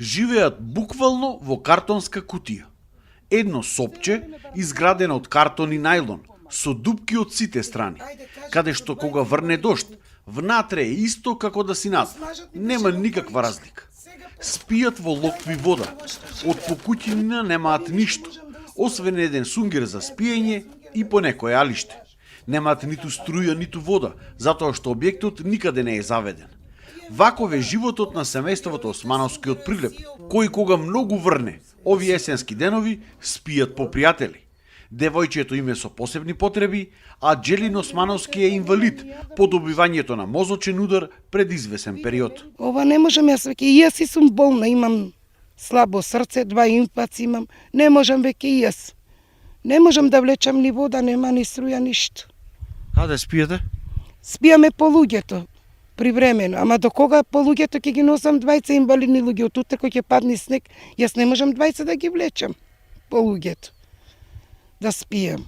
живеат буквално во картонска кутија. Едно сопче изградено од картон и најлон, со дупки од сите страни, каде што кога врне дожд, внатре е исто како да си надвор. Нема никаква разлика. Спијат во локви вода. Од покуќинина немаат ништо, освен еден сунгер за спиење и по некое алиште. Немаат ниту струја, ниту вода, затоа што објектот никаде не е заведен. Ваков е животот на семејството Османовски од Прилеп, кои кога многу врне, овие есенски денови спијат по пријатели. Девојчето име со посебни потреби, а Джелин Османовски е инвалид по добивањето на мозочен удар пред извесен период. Ова не можам јас веќе, и јас и сум болна, имам слабо срце, 2 инфаркти имам, не можам веќе и јас. Не можам да влечам ни вода, нема ни струја, ништо. Каде спиете? Спијаме по луѓето, привремено, ама до кога по луѓето ќе ги носам 20 инвалидни луѓе, од утре кој ќе падне снег, јас не можам 20 да ги влечам по луѓето, да спијам.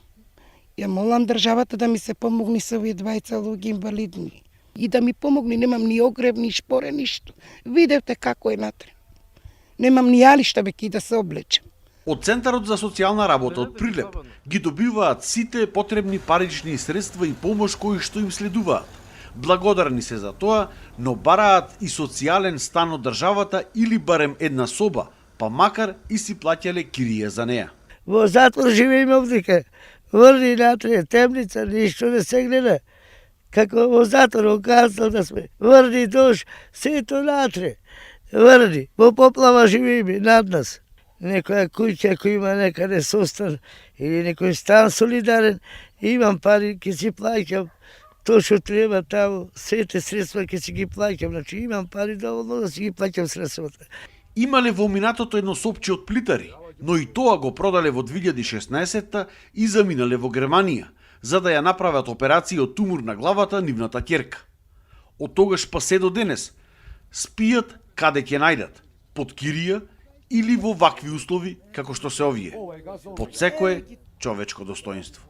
Ја молам државата да ми се помогне со овие 20 луѓе инвалидни. И да ми помогне, немам ни огрев, ни шпоре, ништо. Видевте како е натре. Немам ни алишта веќе да се облечем. Од Центарот за социјална работа од Прилеп ги добиваат сите потребни парични средства и помош кои што им следуваат. Благодарни се за тоа, но бараат и социјален стан од државата или барем една соба, па макар и си плаќале кирија за неа. Во затвор живееме овдека. Врни натре, темница, ништо не се гледа. Како во затвор, окасал да сме. Врни дош, сето натре. Врни, во поплава живееме над нас. Некоја куќа кој има некаде состан или некој стан солидарен, имам пари, ќе си плаќам тоа што треба таму, сите средства ќе си ги плаќам, значи имам пари доволно да си ги плаќам средствата. Имале во минатото едно сопче од плитари, но и тоа го продале во 2016-та и заминале во Германија, за да ја направат операција од тумор на главата нивната ќерка. Од тогаш па се до денес спијат каде ќе најдат, под кирија или во вакви услови како што се овие, под секое човечко достоинство.